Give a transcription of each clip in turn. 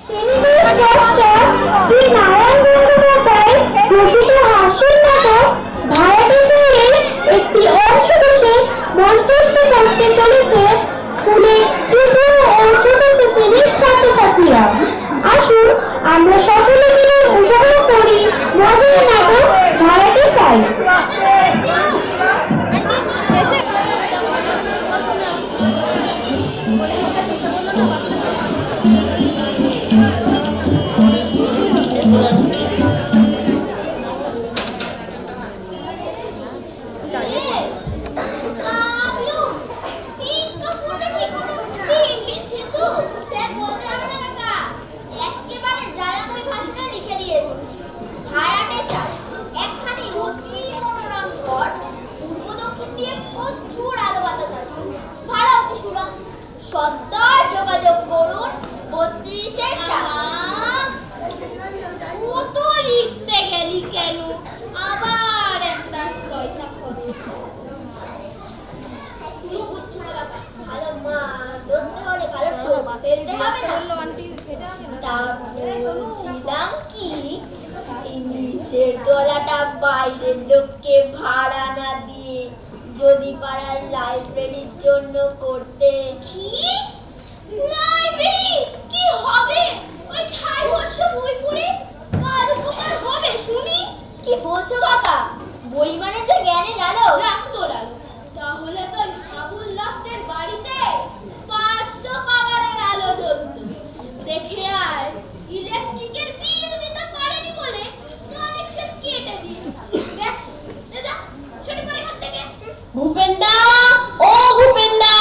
তেলুগু স্রষ্টা শ্রী নারায়ণ বন্দ্যোপাধ্যায় রচিত হাস্যের নাটক ভাড়াটে চাইয়ের একটি অংশ বিশেষ মঞ্চস্থ করতে চলেছে স্কুলের তৃতীয় ও চতুর্থ শ্রেণীর ছাত্রছাত্রীরা। আসুন আমরা সকলে মিলে উপভোগ করি মজার নাটক ভাড়াটে চাই। যোগাযোগ করুন 32-এর সাথে। ও তো লিখতে গেলি কেন, আবার একটা পয়সা খরচ। ভালো মাছ ধরতে হলে ভালো টোপ ফেলতে হবে না। তা বলছিলাম কি, এই নিচের তলাটা বাইরের লোককে ভাড়া না দিয়ে যদি পাড়ার লাইব্রেরির জন্য করতে। কি লাইব্রেরি? কি হবে ওই ছাই বর্ষ বই পড়ে? কার উপকার হবে শুনি? কি বলছো কাকা? বই মানে যে জ্ঞানের আলো, রাখতোর আলো। তাহলে তো আবুল লফটের বাড়িতে 500 পাওয়ারের আলো জ্বলতো। দেখে আর ইলেকট্রিকের বিল দিতে পারেনি বলে কানেকশন কেটে দিয়েছে। গেছে দাদা শুনি পরে এখান থেকে। ভূপেন্দা, ও ভূপেন্দা,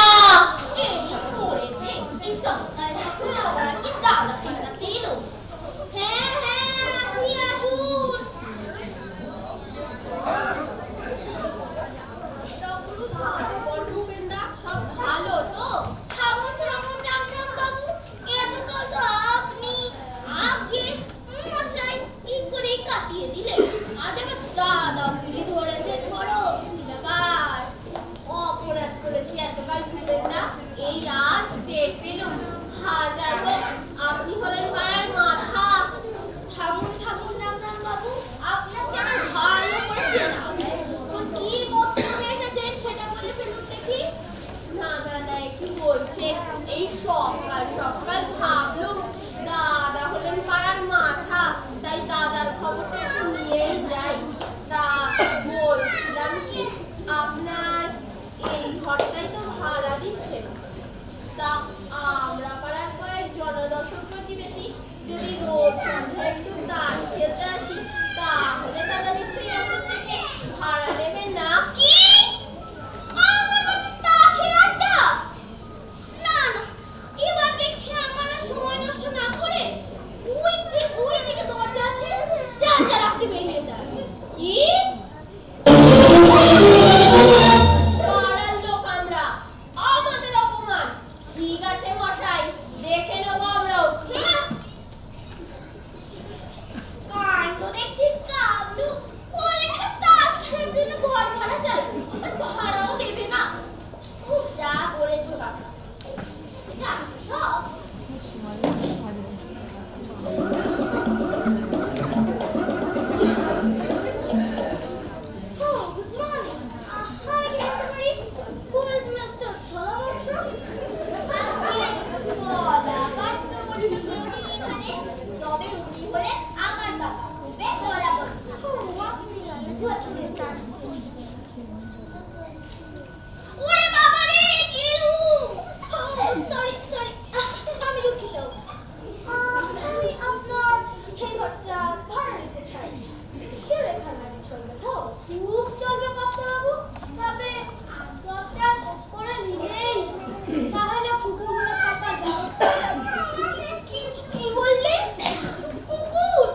কুকুর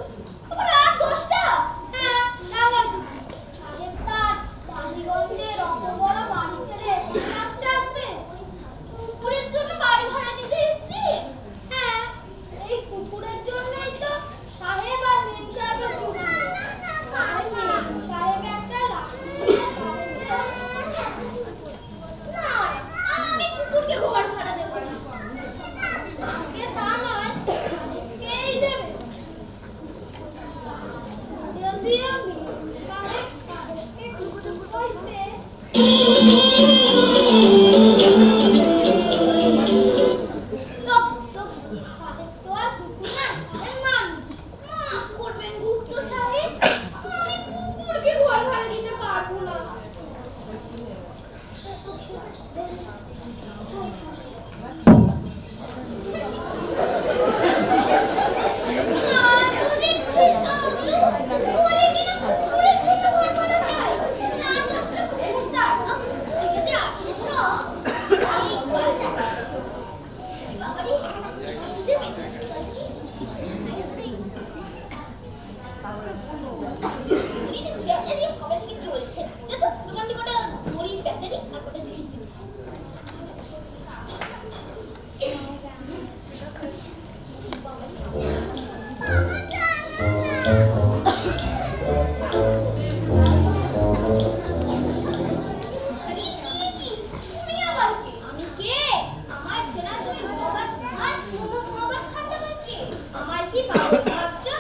কি পাগল ভাবছো?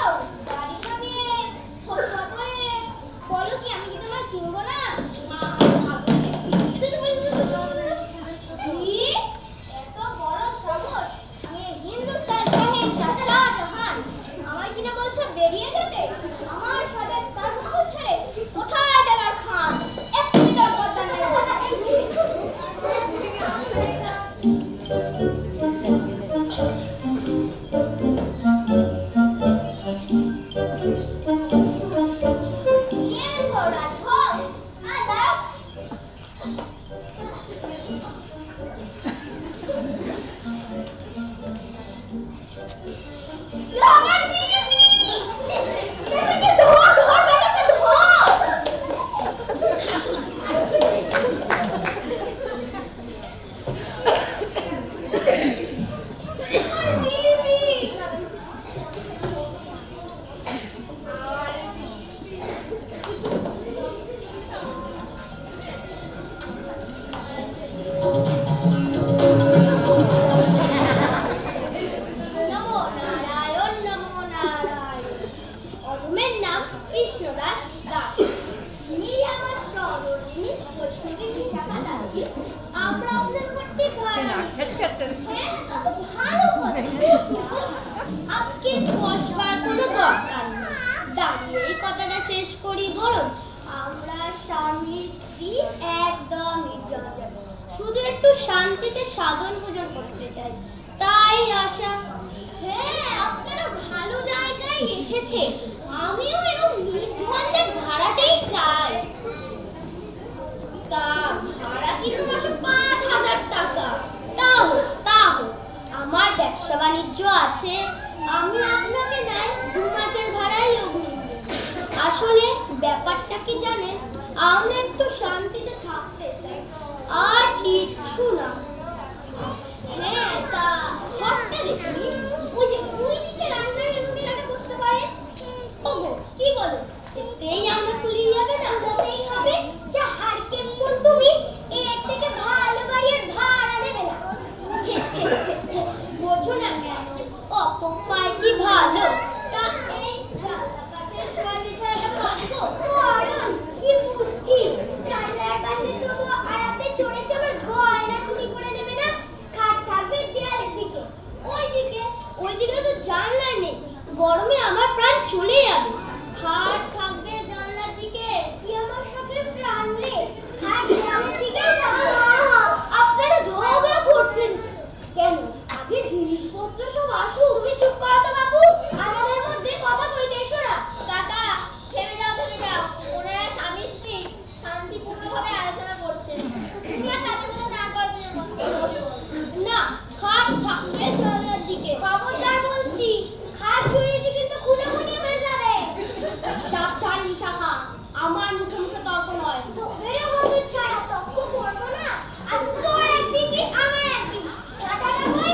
গাড়ি চালিয়ে ফটোয়া করে বলো কি আমি কি তোমায় চিনবো না? এত বড় সাহস! আমি হিন্দুস্তান শাহেনশাহ শাহজাহান, আমার কিনা বলছো বেরিয়ে যেতে? আমার সাথে তাজমহল ছেড়ে কোথায় গেলার খান? একটু তোর কথা নেই। শুধু একটু শান্তিতে সাধন ভোজন করতে চাই, তাই আশা। হ্যাঁ, আপনারা ভালো জায়গায় এসেছে। আমিও এরকম নির্ঝঞ্ঝাট ভাড়াটাই চাই। তা ভাড়া কিন্তু মাসে ৫,০০০ টাকা। তাও আমার ব্যবসা বাণিজ্য আছে, আমি আপনাকে নাই ২ মাসের ভাড়াই অগ্রিম দেব। আসলে ব্যাপারটা কি জানেন, আমরা একটু শান্তিতে থাকতে চাই, আর কিচ্ছু না। হ্যাঁ, তা ঘরটা দেখি, ওই যে ওই দিকে রান্নার অনুষ্ঠানটা করতে পারে। ওগো, কি বলো? এতেই আমরা খুলিয়ে যাবে না? হতেই হবে। যা হারকে মন তুমি এর থেকে ভালো বাড়ির ভাড়া দেবে না। বোঝো না কেন? অপপায় কি ভালো? তা এই জানলার পাশে শোয়ার বিছানাটা পাতবো? কি বুদ্ধি! জানলার পাশে শোবো, আর আপনি চড়ে সবার গয়না চুরি করে নেবে না? খাট থাকবে দেয়ালের দিকে। ওইদিকে তো জানলা নেই, গরমে আমার প্রাণ চলে যাবে। খাট থাকবে জানলার দিকে। কি আমার সাথে প্রাণ রে? খাট দেয়ালের দিকে যাবে। আপনারা ঝগড়া করছেন কেন? আগে জিনিসপত্র সব আসুক। তুমি চুপ করো তো বাবু, আমাদের মধ্যে কথা কইতে এসো না। কাকা, থেমে যাও। ওনারা স্বামী স্ত্রী শান্তিপূর্ণভাবে আলোচনা করছেন, তুমি আর তাদের মধ্যে না করতে না। খাট থাকবে জানলার দিকে। খবরদার বলছি, খাট চুরিয়েছি কিন্তু খুনোখুনি হয়ে যাবে। সাবধান নিশাখা, আমার মুখে মুখে তর্ক নয়। তোদের হবে ছাড়া তর্ক করবো না। আজ তোর একদিন কি আমার একদিন। ছাটাটা কই?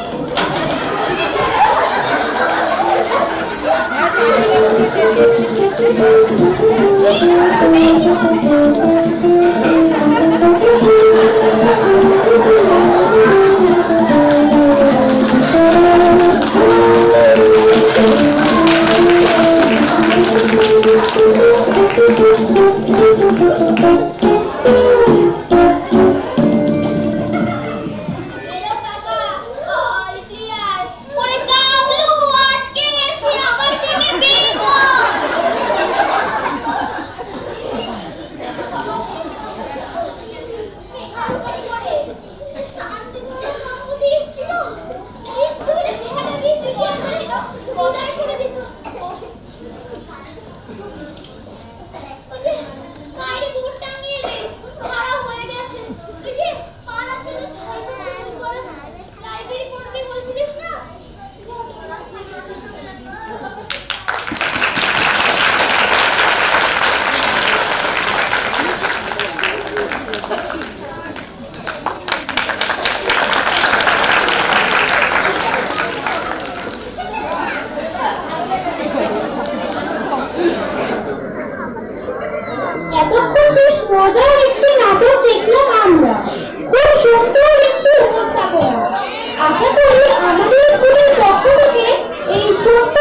এতক্ষণ বেশ মজার একটি নাটক দেখলাম আমরা। খুব সুন্দর একটি উপস্থাপনা। আশা করি আমাদের স্কুলের পক্ষ থেকে এই ছোট্ট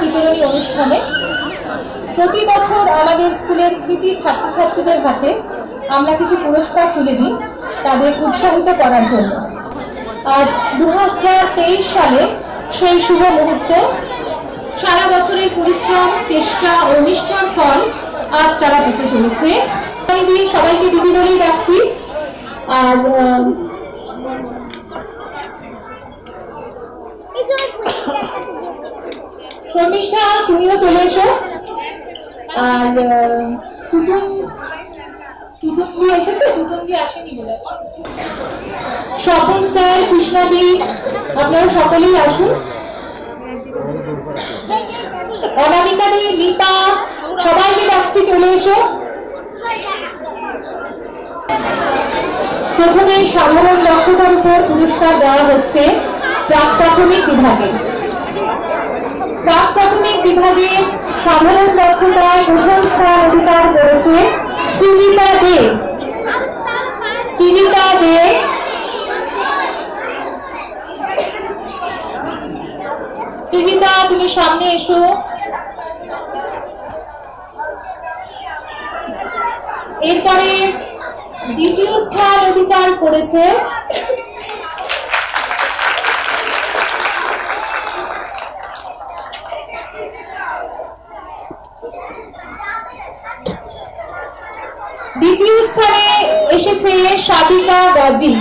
বিতরণী অনুষ্ঠানে প্রতি বছর আমাদের স্কুলের কৃতি ছাত্রছাত্রীদের হাতে আমরা কিছু পুরস্কার তুলে দিই তাদের উৎসাহিত করার জন্য। আজ 2023 সালে সেই শুভ মুহূর্ত, সারা বছরের পরিশ্রম, চেষ্টা ও নিষ্ঠার ফল আজ তারা পেতে চলেছে। আমি সবাইকে দিদি বলেই ডাকছি। আর শর্মিষ্ঠা, তুমিও চলে এসো। আর টুটুন দিয়ে এসেছে, টুটুন দিয়ে আসেনি বলে। স্বপন স্যার, কৃষ্ণাদি, আপনারা সকলেই আসুন। অনামিকা দি, দীপা, সবাইকে ডাকছি, চলে এসো। প্রথমে সাধারণ দক্ষতার উপর পুরস্কার দেওয়া হচ্ছে প্রাক প্রাথমিক বিভাগে। প্রাক প্রাথমিক বিভাগে সাধারণ দক্ষতায় প্রথম স্থান অধিকার করেছে সৃজিতা দে। সৃজিতা দে সৃজিতা, তুমি সামনে এসো। এরপরে দ্বিতীয় স্থান অধিকার করেছে দ্বিতীয় স্থানে এসেছে সাবিকা গাজী।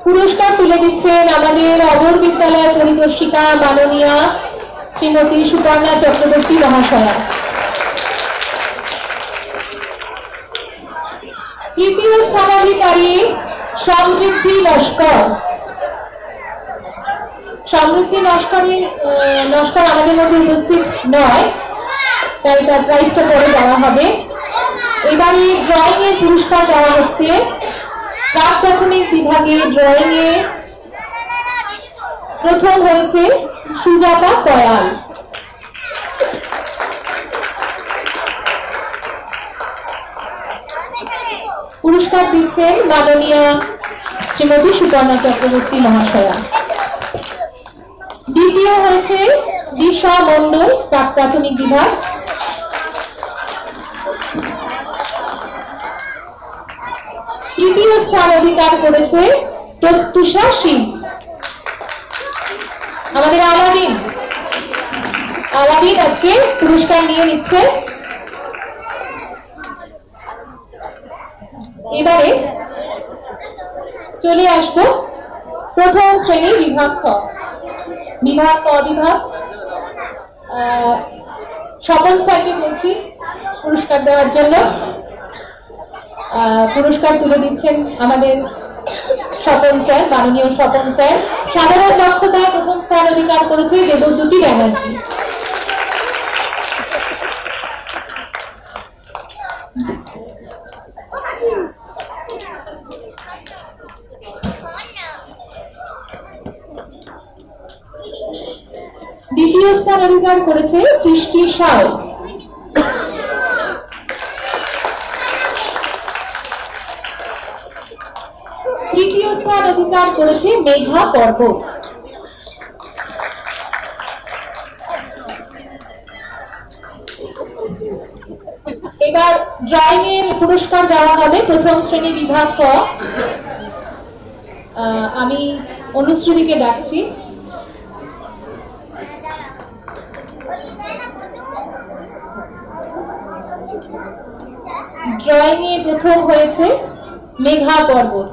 পুরস্কার তুলে দিচ্ছেন আমাদের অমর বিদ্যালয় পরিদর্শিকা মাননীয়া শ্রীমতী সুপর্ণা চক্রবর্তী মহাশয়া। তৃতীয় স্থানাধিকারী সমৃদ্ধি নস্কর। সমৃদ্ধি নস্কর আমাদের মধ্যে উপস্থিত নয়, তাই তার প্রাইজটা পরে দেওয়া হবে। এবারে ড্রয়িং এর পুরস্কার দেওয়া হচ্ছে প্রাক প্রাথমিক বিভাগে। ড্রয়িং এ প্রথম হয়েছে সুজাতা কয়াল। পুরস্কার দিচ্ছেন মাননীয়া শ্রীমতী সুপর্ণা চক্রবর্তী মহাশয়া। দ্বিতীয় হয়েছে দিশা মণ্ডল, প্রাক প্রাথমিক বিভাগ। তৃতীয় স্থান অধিকার করেছে প্রত্যুষা সিং। আমাদের আলাদিন আজকে পুরস্কার নিয়ে নিচ্ছে। এবারে চলে আসবো প্রথম শ্রেণী বিভাগ ক বিভাগ। স্বপন স্যারকে বলছি পুরস্কার দেওয়ার জন্য। পুরস্কার তুলে দিচ্ছেন আমাদের স্বপন স্যার, মাননীয় স্বপন স্যার। সাধারণ দক্ষতায় প্রথম স্থান অধিকার করেছে দেবদ্যুতি ব্যানার্জি। দ্বিতীয় স্থান অধিকার করেছে সৃষ্টি সাউ। তৃতীয় স্থান অধিকার করেছে মেঘা পর্বত। এবার ড্রয়িং এর পুরস্কার দেওয়া হবে প্রথম শ্রেণী বিভাগ ক। অনুশ্রীদিকে ডাকছি। ড্রয়িং এ প্রথম হয়েছে মেঘা পর্বত।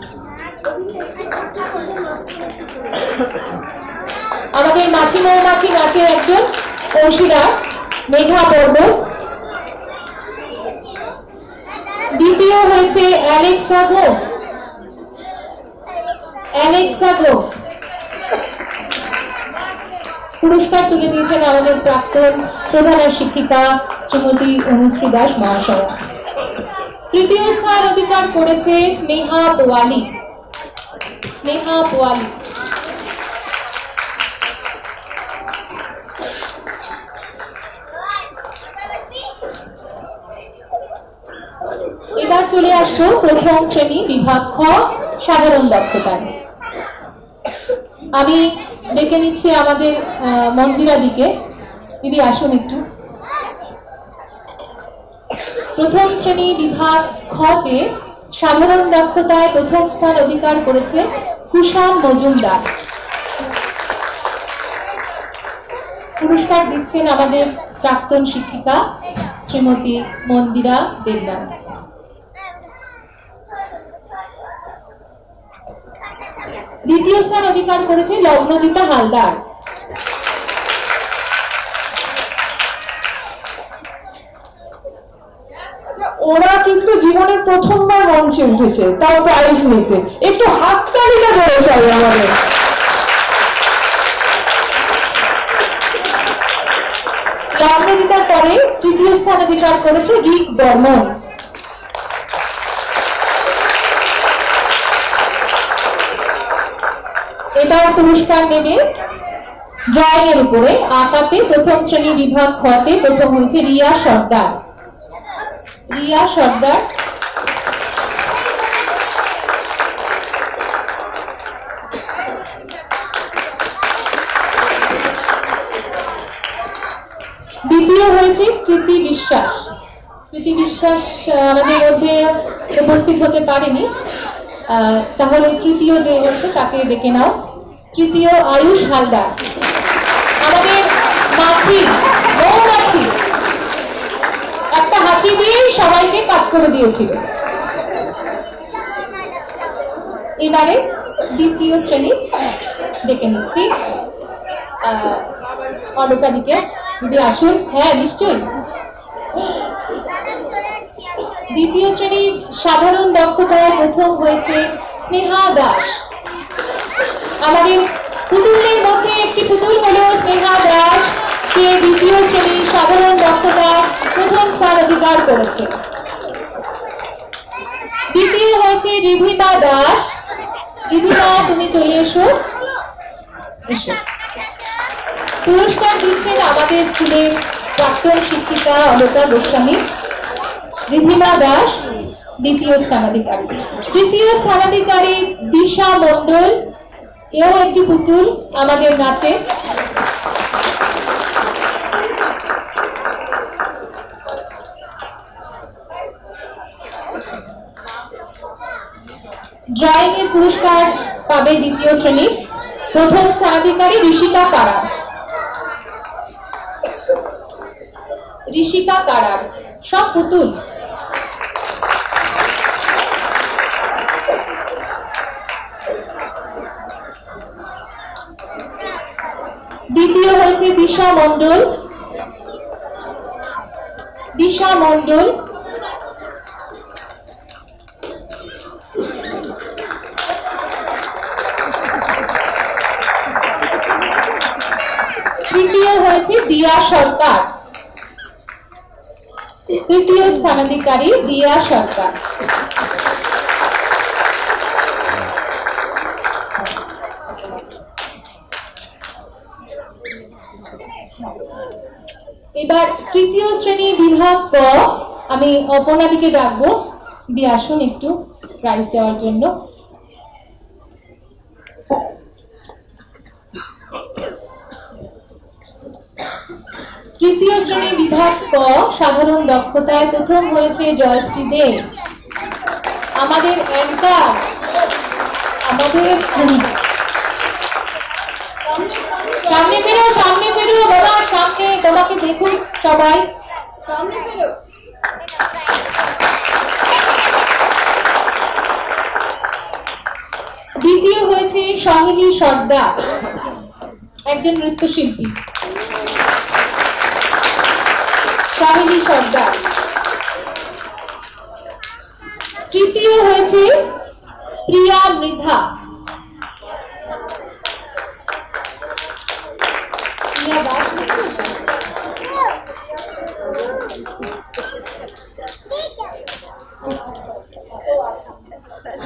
আমাদের মাছি মৌমাছি নাচের একজন অংশীদার মেঘা পর্বত। দ্বিতীয় হয়েছে অ্যালেক্সা গোমস। অ্যালেক্সা গোমস পুরস্কার তুলে দিয়েছেন আমাদের প্রাক্তন প্রধান শিক্ষিকা শ্রীমতী অনুশ্রী দাস মহাশয়া। তৃতীয় স্থান অধিকার করেছে স্নেহা পোয়ালি। স্নেহা পোয়ালি। এবার চলে আসবো প্রথম শ্রেণী বিভাগ খ সাধারণ দক্ষতায়। আমি ডেকে নিচ্ছি আমাদের মন্দিরা দিকে। দিদি আসুন একটু। প্রথম শ্রেণী বিভাগ খতে সাধারণ দক্ষতায় প্রথম স্থান অধিকার করেছে কুষাণ মজুমদার। পুরস্কার দিচ্ছেন আমাদের প্রাক্তন শিক্ষিকা শ্রীমতী মন্দিরা দেবনাথ। দ্বিতীয় স্থান অধিকার করেছে লগ্নজিতা হালদার। ওরা কিন্তু জীবনের প্রথমবার মঞ্চে উঠেছে, তাও প্রাইজ নিতে। একটু হাততালিটা জোরে চাই আমাদের। লগ্নজিতার পরে তৃতীয় স্থান অধিকার করেছে রিক বর্মন। এবার পুরস্কার নেবে ড্রয়িং এর উপরে। আঁকাতে প্রথম শ্রেণী বিভাগ খতে প্রথম হয়েছে রিয়া সর্দার। রিয়া সর্দার। দ্বিতীয় হয়েছে কৃতি বিশ্বাস। কৃতি বিশ্বাস আমাদের মধ্যে উপস্থিত হতে পারেনি, তাহলে তৃতীয় যে হচ্ছে তাকে ডেকে নাও। তৃতীয় আয়ুষ হালদার। আমাদের মাছি মৌমাছি একটা হাঁচি দিয়ে সবাইকে কাট করে দিয়েছিল। এবারে দ্বিতীয় শ্রেণী ডেকে নিচ্ছি অলকা দিকে। দিদি আসুন। হ্যাঁ নিশ্চয়ই। দ্বিতীয় শ্রেণীর সাধারণ দক্ষতায় প্রথম হয়েছে স্নেহা দাস। আমাদের পুতুলের মধ্যে একটি পুতুল হলো স্নেহা দাস। সে দ্বিতীয় শ্রেণীর সাধারণ দক্ষতায় প্রথম স্থান অধিকার করেছে। দ্বিতীয় হয়েছে রিধিমা দাস। রিধিমা তুমি চলে এসো। এসো। পুরস্কার দিচ্ছেন আমাদের স্কুলের প্রাক্তন শিক্ষিকা অলকা গোস্বামী। রিধিমা দাস দ্বিতীয় স্থানাধিকারী। তৃতীয় স্থানাধিকারী দিশা মণ্ডল। এও একটি পুতুল আমাদের নাচে। ড্রয়িং এর পুরস্কার পাবে দ্বিতীয় শ্রেণীর প্রথম স্থানাধিকারী ঋষিকা কারার। ঋষিকা কারার। সব পুতুল। দ্বিতীয় হয়েছে দিশা মণ্ডল। দিশা মণ্ডল। তৃতীয় হয়েছে দিয়া সরকার। তৃতীয় স্থানাধিকারী দিয়া সরকার। এবার তৃতীয় শ্রেণী বিভাগ ক আমি অপনাদিকে ডাকবো। দিয়ে আসুন একটু প্রাইজ দেওয়ার জন্য। তৃতীয় শ্রেণী বিভাগ ক সাধারণ দক্ষতায় প্রথম হয়েছে জয়শ্রী দেব। আমাদের অ্যাঙ্কার, আমাদের সামনে ফেরো বাবা, সামনে তোমাকে দেখুন সবাই, সামনে ফেরো। দ্বিতীয় হয়েছে সোহিনী সর্দার, একজন নৃত্যশিল্পী। সোহিনী সর্দার। তৃতীয় হয়েছে প্রিয়া মৃধা।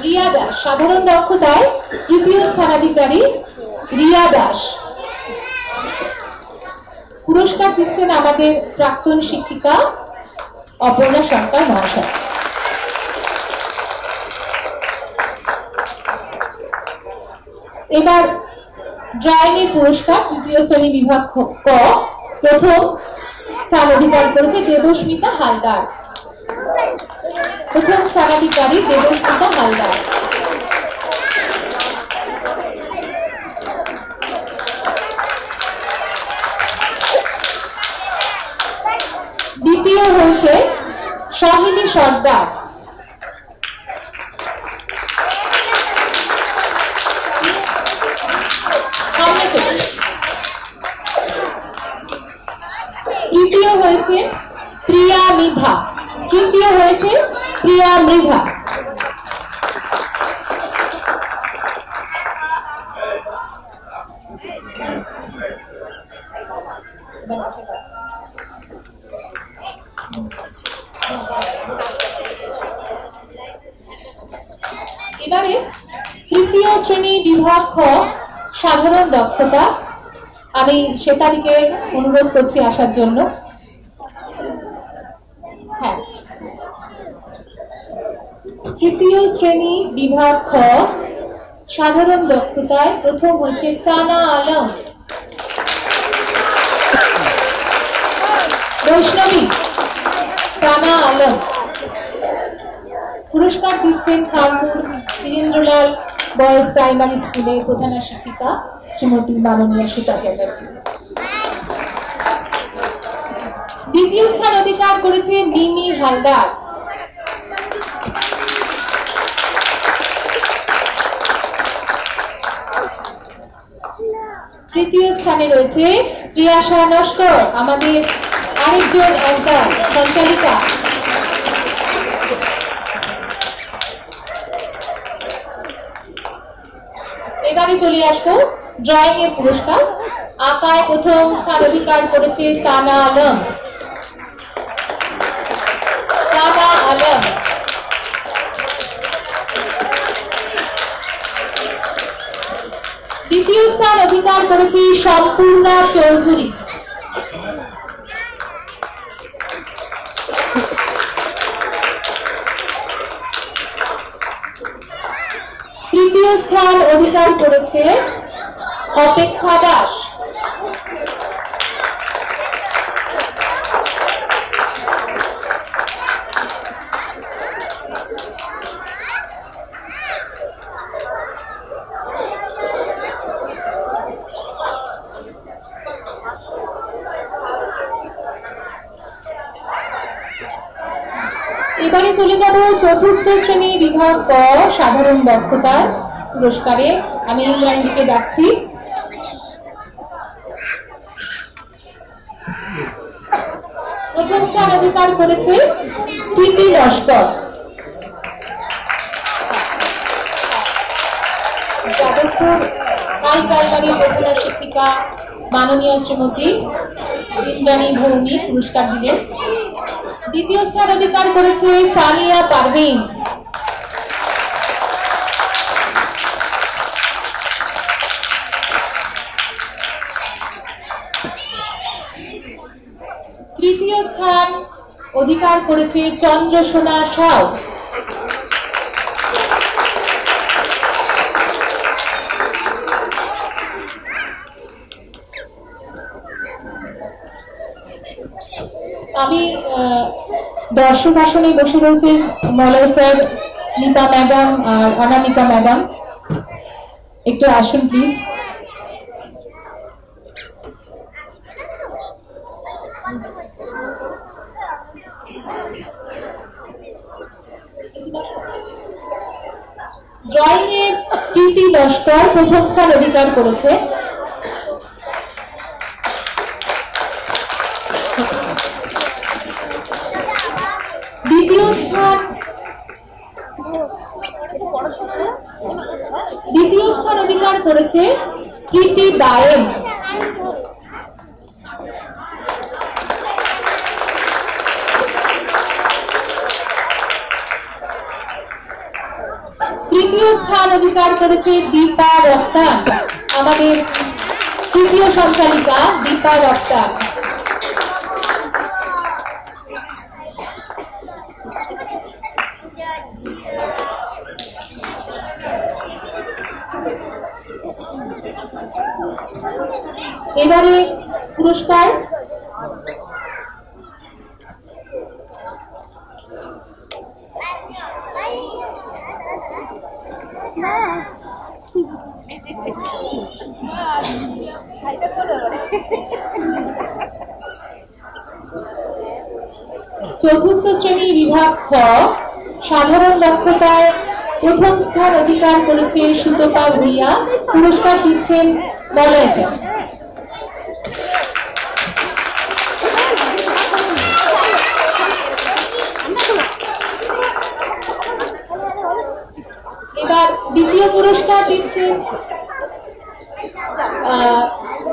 রিয়া দাস সাধারণ দক্ষতায় তৃতীয় স্থানাধিকারী রিয়া দাস। পুরস্কার দিচ্ছেন আমাদের প্রাক্তন শিক্ষিকা অপর্ণা সরকার মহাশয়। এবার ড্রয়িং এর পুরস্কার তৃতীয় শ্রেণী বিভাগ ক প্রথম স্থান অধিকার করেছে দেবস্মিতা হালদার। প্রথম স্থানাধিকারী দেবস্মিতা হালদার। দ্বিতীয় হয়েছে সোহিনী সর্দার। তৃতীয় হয়েছে প্রিয়া মৃধা। তৃতীয় হয়েছে প্রিয়া মৃধা। এবারে তৃতীয় শ্রেণী বিভাগ খ সাধারণ দক্ষতা। আমি শ্বেতাদিকে অনুরোধ করছি আসার জন্য। হ্যাঁ, তৃতীয় শ্রেণী বিভাগ খ সাধারণ দক্ষতায় প্রথম হচ্ছে সানা আলম। বৈষ্ণবী সানা আলম। পুরস্কার দিচ্ছেন খানপুর বীরেন্দ্রলাল বয়েজ প্রাইমারি স্কুলের প্রধান শিক্ষিকা শ্রীমতী মাননীয়া সীতা চ্যাটার্জি। দ্বিতীয় স্থান অধিকার করেছে মিমি হালদার। তৃতীয় স্থানে রয়েছে ত্রিয়াশা নস্কর, আমাদের আরেকজন অ্যাঙ্কার সঞ্চালিকা। এবারে চলে আসবো ড্রয়িং এর পুরস্কার। আঁকায় প্রথম স্থান অধিকার করেছে সানা আলম। সানা আলম। দ্বিতীয় স্থান অধিকার করেছে সম্পূর্ণা চৌধুরী। তৃতীয় স্থান অধিকার করেছে অপেক্ষা দাস। এবারে চলে যাব চতুর্থ শ্রেণী বিভাগ ক সাধারণ দক্ষতার পুরস্কারে। আমি ইংল্যান্ডকে ডাকছি। প্রথম স্থান অধিকার করেছে প্রীতি লস্কর। যাদবপুর হাই প্রাইমারি প্রধান শিক্ষিকা মাননীয়া শ্রীমতী ইন্দ্রাণী ভৌমিক পুরস্কার দিলেন। দ্বিতীয় স্থান অধিকার করেছে সানিয়া পারভিন। তৃতীয় স্থান অধিকার করেছে চন্দ্রসোনা সাউ। আমি দর্শক আসনে বসে রয়েছেন মলয় স্যার, নিপা ম্যাডাম আর অনামিকা ম্যাডাম। একটু আসুন প্লিজ। ড্রয়িং এ প্রীতি লস্কর প্রথম স্থান অধিকার করেছে। দ্বিতীয় স্থান অধিকার করেছে প্রীতি বায়েন। তৃতীয় স্থান অধিকার করেছে দীপা রপ্তান, আমাদের তৃতীয় সঞ্চালিকা দীপা রপ্তান। এবারে পুরস্কার চতুর্থ শ্রেণী বিভাগ খ সাধারণ দক্ষতায় প্রথম স্থান অধিকার করেছে সুতপা ভুইয়া। পুরস্কার দিচ্ছেন মলয় স্যার। এবার দ্বিতীয় পুরস্কার দিচ্ছেন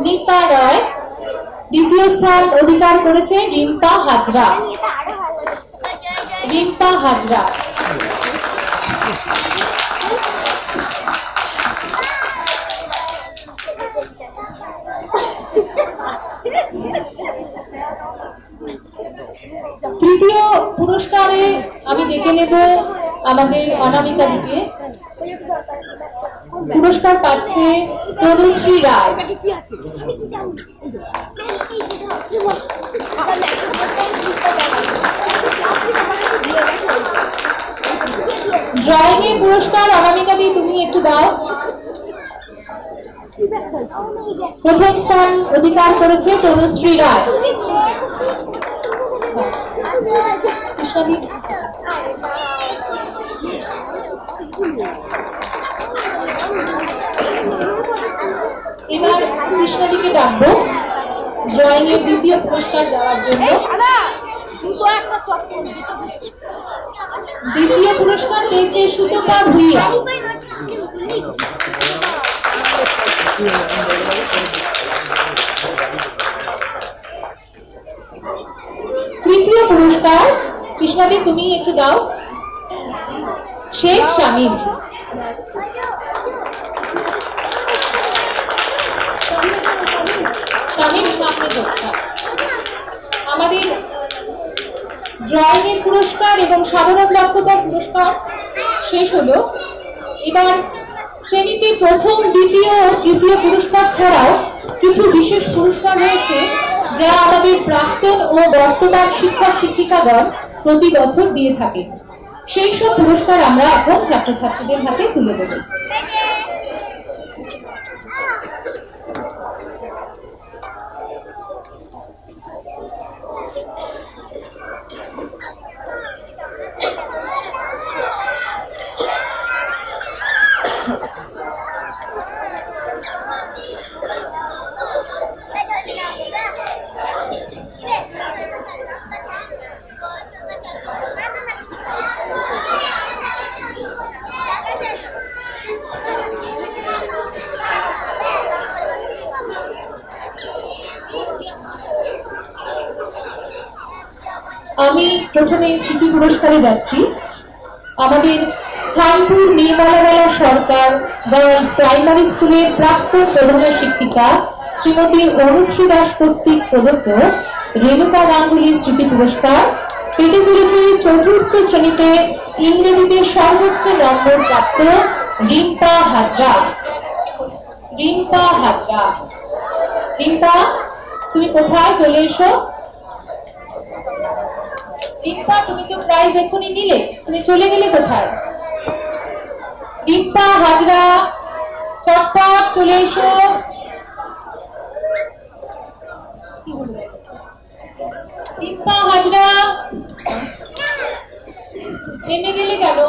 নিপা রয়। দ্বিতীয় স্থান অধিকার করেছে রিম্পা হাজরা। রিম্পা হাজরা। তৃতীয় পুরস্কারে আমি ডেকে নেব আমাদের অনামিকা দিকে। পুরস্কার পাচ্ছে তনুশ্রী রায়। ড্রয়িং এর পুরস্কার অনামিকা দি তুমি একটু দাও। প্রথম স্থান অধিকার করেছে তনুশ্রী রায়। এবার কৃষ্ণাদিকে ডাকবো ড্রয়িং এর দ্বিতীয় পুরস্কার দেওয়ার জন্য। দ্বিতীয় পুরস্কার পেয়েছে সুতপা ভুইয়া। তৃতীয় পুরস্কার কৃষ্ণাদি তুমি একটু দাও শেখ শামীম। আমাদের ড্রয়িং এর পুরস্কার এবং সাধারণ দক্ষতার পুরস্কার শেষ হলো। এবার শ্রেণীতে প্রথম, দ্বিতীয় ও তৃতীয় পুরস্কার ছাড়াও কিছু বিশেষ পুরস্কার রয়েছে যা আমাদের প্রাক্তন ও বর্তমান শিক্ষক শিক্ষিকাগণ প্রতি বছর দিয়ে থাকে। সেই সব পুরস্কার আমরা এখন ছাত্রছাত্রীদের হাতে তুলে দেব। আমি প্রথমে স্মৃতি পুরস্কারে যাচ্ছি। আমাদের খানপুর নির্মলাবালা সরকার গার্লস প্রাইমারি স্কুলের প্রাক্তন প্রধান শিক্ষিকা শ্রীমতী অনুশ্রী দাস কর্তৃক প্রদত্ত রেণুকা গাঙ্গুলি স্মৃতি পুরস্কার পেতে চলেছে চতুর্থ শ্রেণীতে ইংরেজিতে সর্বোচ্চ নম্বর প্রাপ্ত রিম্পা হাজরা। রিম্পা হাজরা। রিম্পা তুমি কোথায়? চলে এসো। রিম্পা তুমি তো প্রাইজ এখনই নিলে, তুমি চলে গেলে কোথায়? রিম্পা হাজরা চটপট চলে এসো। রিম্পা হাজরা নেমে গেলে কেন?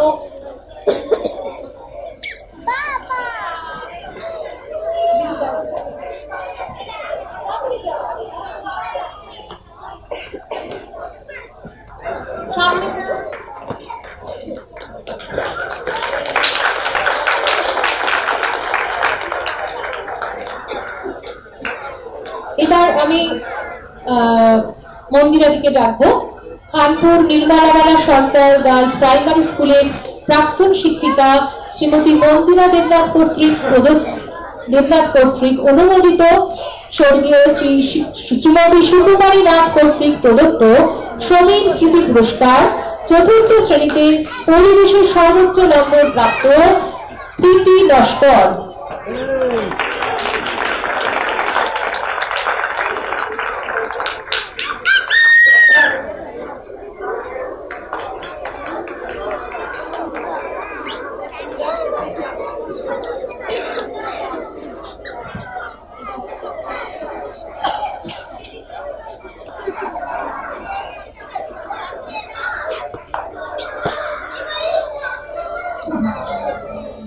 এবার আমি মন্দিরাদিকে ডাকবো। খানপুর নির্মলাবালা সরকার গার্লস প্রাইমারি স্কুলের প্রাক্তন শিক্ষিকা শ্রীমতী মন্দিরা দেবনাথ কর্তৃক অনুমোদিত স্বর্গীয় শ্রীমতী সুকুমারী নাথ কর্তৃক প্রদত্ত সমীর স্মৃতি পুরস্কার চতুর্থ শ্রেণীতে পরিবেশের সর্বোচ্চ নম্বর প্রাপ্ত প্রীতি লস্কর।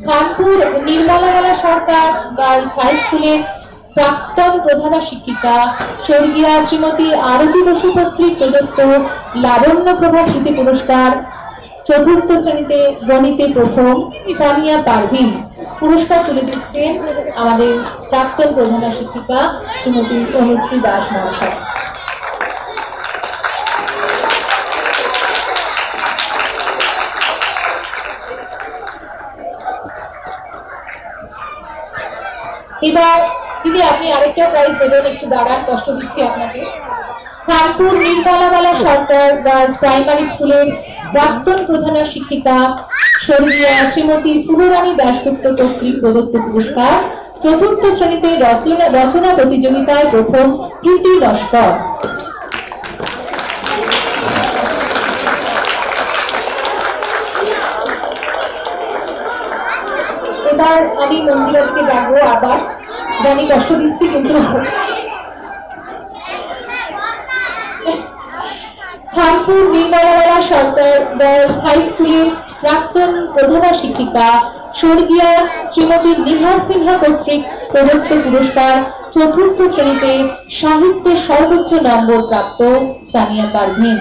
খানপুর নির্মলাবালা সরকার গার্লস হাই স্কুলের প্রাক্তন প্রধান শিক্ষিকা স্বর্গীয়া শ্রীমতী আরতি বসু কর্তৃক প্রদত্ত লাবণ্য প্রভা স্মৃতি পুরস্কার চতুর্থ শ্রেণীতে গণিতে প্রথম সানিয়া পারভিন। পুরস্কার তুলে দিচ্ছেন আমাদের প্রাক্তন প্রধান শিক্ষিকা শ্রীমতী অনুশ্রী দাস মহাশয়। এবার দিদি আপনি আরেকটা প্রাইজ দেবেন, একটু দাঁড়ান, কষ্ট দিচ্ছি আপনাকে। খানপুর নির্মলাবালা সরকার গার্লস প্রাইমারি স্কুলের প্রাক্তন প্রধান শিক্ষিকা স্বর্গীয়া শ্রীমতী ফুলরানী দাশগুপ্ত কর্তৃক প্রদত্ত পুরস্কার চতুর্থ শ্রেণীতে রচনা প্রতিযোগিতায় প্রথম প্রীতি লস্কর। এবার আমি মন্দিরাকে ডাকবো, আবার জানি কষ্ট দিচ্ছি কিন্তু খানপুর নির্মলাবালা সরকার গার্লস হাই স্কুলের প্রাক্তন প্রধান শিক্ষিকা স্বর্গীয়া শ্রীমতী নিহার সিনহা কর্তৃক প্রদত্ত পুরস্কার চতুর্থ শ্রেণীতে সাহিত্যে সর্বোচ্চ নম্বর প্রাপ্ত সানিয়া পারভিন।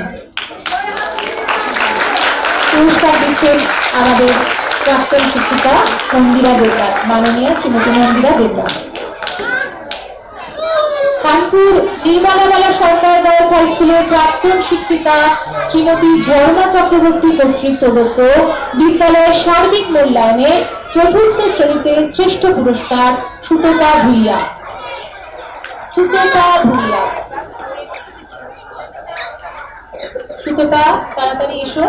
পুরস্কার দিচ্ছেন আমাদের প্রাক্তন শিক্ষিকা মন্দিরা দেবনাথ, মাননীয় শ্রীমতী মন্দিরা দেবনাথ। খানপুর নির্মলাবালা সরকার গার্লস হাই স্কুলের প্রাক্তন শিক্ষিকা শ্রীমতী ঝর্ণা চক্রবর্তী কর্তৃক প্রদত্ত বিদ্যালয়ের সার্বিক মূল্যায়নে চতুর্থ শ্রেণীতে শ্রেষ্ঠ পুরস্কার সুতপা ভুইয়া। সুতপা তাড়াতাড়ি এসো।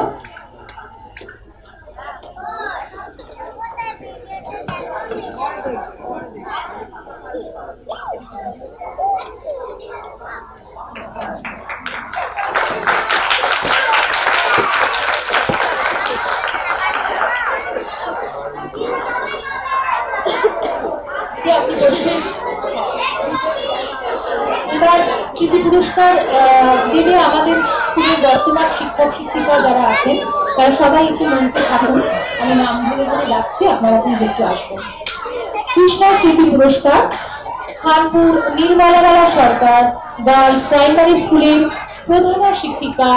এবার স্মৃতি পুরস্কার দেবে আমাদের স্কুলের বর্তমান শিক্ষক শিক্ষিকা যারা আছেন তারা সবাই একটু মঞ্চে থাকুন। আমি নাম ধরে ধরে ডাকছি, আপনারা প্লিজ একটু আসবেন। কৃষ্ণা স্মৃতি পুরস্কার খানপুর নির্মলাবালা সরকার গার্লস প্রাইমারি স্কুলের প্রধান শিক্ষিকা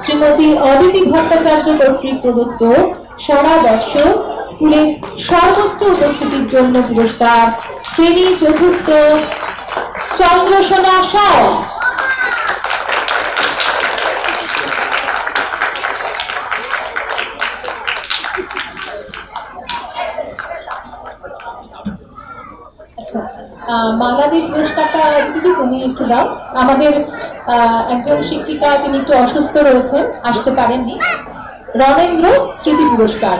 শ্রীমতী অদিতি ভট্টাচার্য কর্তৃক প্রদত্ত সারা বৎসর স্কুলের সর্বোচ্চ উপস্থিতির জন্য পুরস্কার শ্রেণী চতুর্থ চন্দ্রসোনা সাউ। আচ্ছা, মালাদির পুরস্কারটা দিদি তুমি একটু দাও। আমাদের একজন শিক্ষিকা, তিনি একটু অসুস্থ রয়েছেন, আসতে পারেননি। রণেন্দ্র স্মৃতি পুরস্কার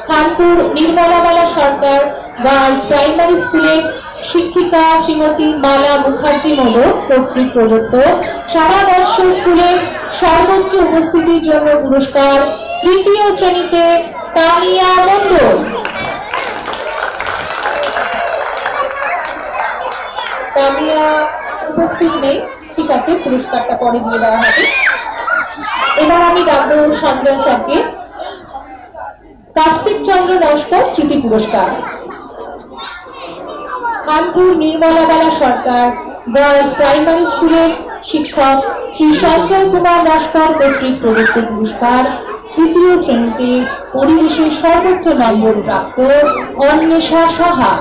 খানপুর নির্মলাবালা সরকার গার্লস প্রাইমারি স্কুলের শিক্ষিকা শ্রীমতী মালা মুখার্জি মোদক কর্তৃক প্রদত্ত সারা বৎসর স্কুলের সর্বোচ্চ উপস্থিতির জন্য পুরস্কার তৃতীয় শ্রেণীতে তানিয়া মণ্ডল। তানিয়া উপস্থিত নেই, ঠিক আছে, পুরস্কারটা পরে দিয়ে দেওয়া হবে। এবার আমি ডাকবো সঞ্জয় স্যারকে। কার্তিক চন্দ্র নস্কর স্মৃতি পুরস্কার খানপুর নির্মলাবালা সরকার গার্লস প্রাইমারি স্কুলের শিক্ষক শ্রী সঞ্জয় কুমার নস্কর কর্তৃক প্রদত্ত পুরস্কার তৃতীয় শ্রেণীতে পরিবেশের সর্বোচ্চ নম্বর প্রাপ্ত অন্বেষা সাহা।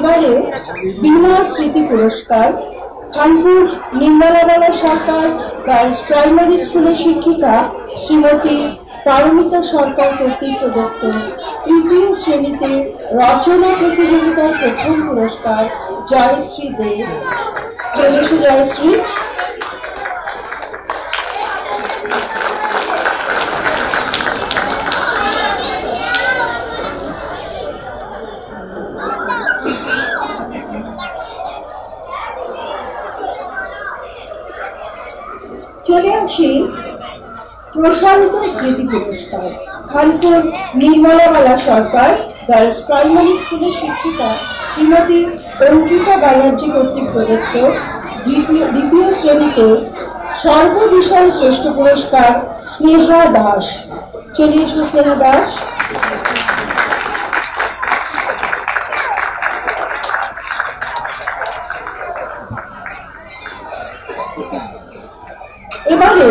এবারে বিনা স্মৃতি পুরস্কার খানপুর নির্মলাবালা সরকার গার্লস প্রাইমারি স্কুলের শিক্ষিকা শ্রীমতী পারমিতা সরকার কর্তৃক প্রদত্ত তৃতীয় শ্রেণীতে রচনা প্রতিযোগিতার প্রথম পুরস্কার জয়শ্রী দে। চলে এসো জয়শ্রী। চলে আসি প্রশান্ত স্মৃতি পুরস্কার খানপুর নির্মলাবালা সরকার গার্লস প্রাইমারি স্কুলের শিক্ষিকা শ্রীমতী অঙ্কিতা ব্যানার্জি কর্তৃক প্রদত্ত দ্বিতীয় শ্রেণীতে সর্ববিষয় শ্রেষ্ঠ পুরস্কার স্নেহা দাস। চলে এসো স্নেহা দাস। এবারে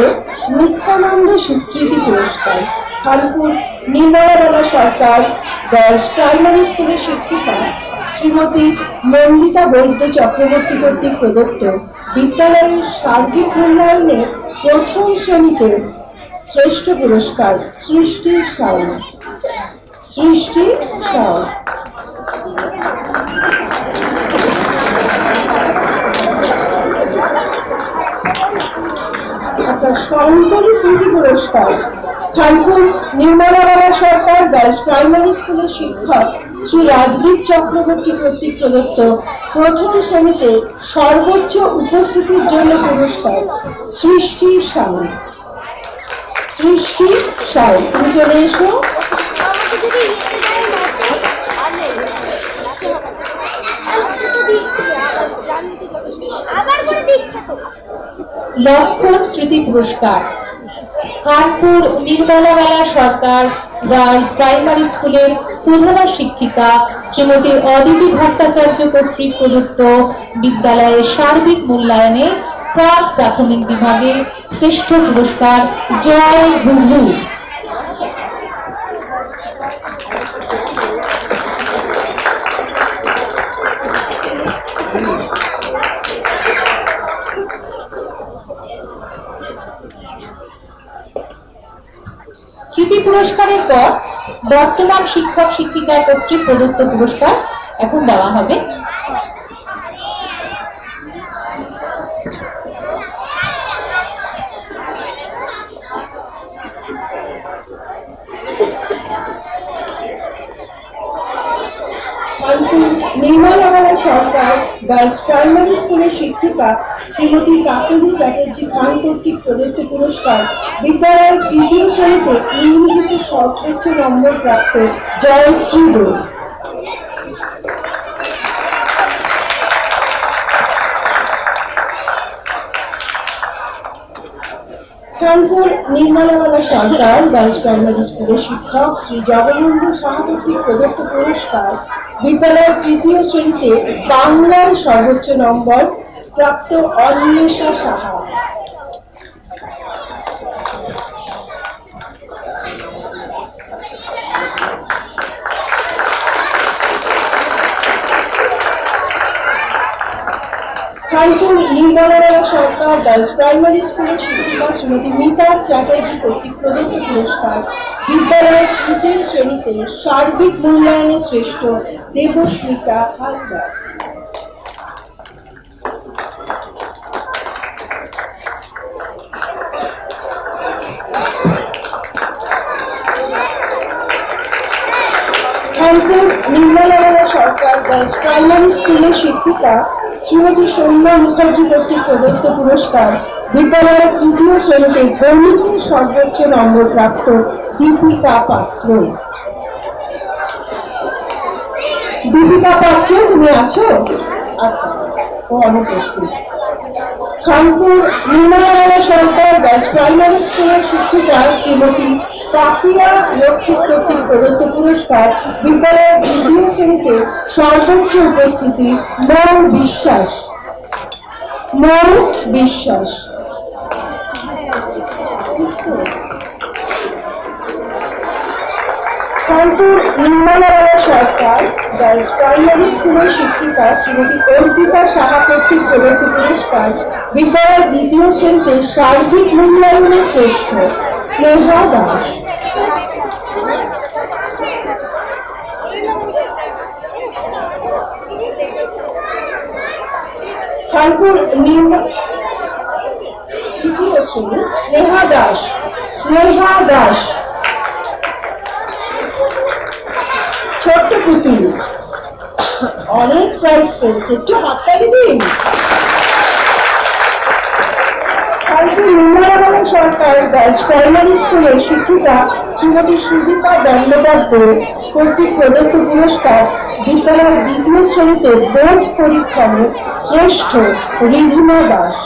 নিত্যানন্দ স্মৃতি পুরস্কার খানপুর নির্মলাবালা সরকার গার্লস প্রাইমারি স্কুলের শিক্ষিকা শ্রীমতী মল্লিকা বৈদ্য চক্রবর্তী কর্তৃক প্রদত্ত বিদ্যালয়ের সার্বিক মূল্যায়নের প্রথম শ্রেণীতে শ্রেষ্ঠ পুরস্কার সৃষ্টি সাউ। সৃষ্টি সাউ। আচ্ছা, শঙ্করী স্মৃতি পুরস্কার খানপুর নির্মলাবালা সরকার গার্লস প্রাইমারি স্কুলের শিক্ষক শ্রী রাজদীপ চক্রবর্তী কর্তৃক প্রদত্ত প্রথম শ্রেণীতে সর্বোচ্চ উপস্থিতির জন্য পুরস্কার সৃষ্টি সাউ। সৃষ্টি সাউ, তুমি চলে এসো। লক্ষণ স্মৃতি পুরস্কার কানপুর নির্মলাবালা সরকার গার্লস প্রাইমারি স্কুলের প্রধান শিক্ষিকা শ্রীমতী অদিতি ভট্টাচার্য কর্তৃক প্রদত্ত বিদ্যালয়ের সার্বিক মূল্যায়নে প্রাক প্রাথমিক বিভাগে শ্রেষ্ঠ পুরস্কার জয় ভুভু। স্মৃতি পুরস্কারের পর বর্তমান শিক্ষক শিক্ষিকা কর্তৃক প্রদত্ত পুরস্কার এখন দেওয়া হবে। নির্মলাবালা সরকার গার্লস প্রাইমারি স্কুলের শিক্ষিকা শ্রীমতী কাকলি চ্যাটার্জি খান কর্তৃক প্রদত্ত পুরস্কার বিদ্যালয়ের তৃতীয় শ্রেণীতে ইংরেজিতে সর্বোচ্চ নম্বর প্রাপ্ত জয়শ্রী দে। খানপুর নির্মলাবালা সরকার গার্লস প্রাইমারি স্কুলের শিক্ষক শ্রী জগবন্ধু সাহা কর্তৃক প্রদত্ত পুরস্কার বিদ্যালয়ের তৃতীয় শ্রেণীতে বাংলায় সর্বোচ্চ নম্বর প্রাপ্ত অন্বেষা সাহা। খানপুর নির্মলাবালা সরকার গার্লস প্রাইমারি স্কুলের শিক্ষিকা শ্রীমতী মিতা চ্যাটার্জি কর্তৃক প্রদত্ত পুরস্কার বিদ্যালয়ের তৃতীয় শ্রেণীতে সার্বিক মূল্যায়নে শ্রেষ্ঠ দেবস্মিতা হালদার। খানপুর নির্মলাবালা সরকার গার্লস প্রাইমারি স্কুলের শিক্ষিকা শ্রীমতী সৌম্যা মুখার্জি কর্তৃক প্রদত্ত পুরস্কার বিদ্যালয়ের তৃতীয় শ্রেণীতে গণিতে সর্বোচ্চ নম্বর প্রাপ্ত দীপিকা পাত্র। দীপিকা পাত্র, তুমি আছো? আচ্ছা, ও অনুপস্থিত। খানপুর নির্মলাবালা সরকার গার্লস প্রাইমারি স্কুলের শিক্ষিকা শ্রীমতী পাপিয়া লক্ষ্মী কর্তৃক প্রদত্ত পুরস্কার বিদ্যালয়ের দ্বিতীয় শ্রেণীতে সর্বোচ্চ উপস্থিতি মৌ বিশ্বাস। মৌ বিশ্বাস। খানপুর নির্মলাবালা সরকার গার্লস প্রাইমারি স্কুলের শিক্ষিকা শ্রীমতী অর্পিতা সাহা কর্তৃক প্রদত্ত পুরস্কার বিদ্যালয়ের দ্বিতীয় শ্রেণীতে সার্বিক মূল্যায়নে শ্রেষ্ঠ স্নেহা দাস। খানপুর তৃতীয় শ্রেণী স্নেহা দাস। ছোট্ট পুতুল অনেক প্রাইজ পেয়েছে, একটু হাততালি দিন। খানপুর নির্মলাবালা সরকার গার্লস প্রাইমারি স্কুলের শিক্ষিকা শ্রীমতী সুদীপা বন্দ্যোপাধ্যায় কর্তৃক প্রদত্ত পুরস্কার বিদ্যালয়ের দ্বিতীয় শ্রেণীতে বোর্ড পরীক্ষণে শ্রেষ্ঠ রিধিমা দাস।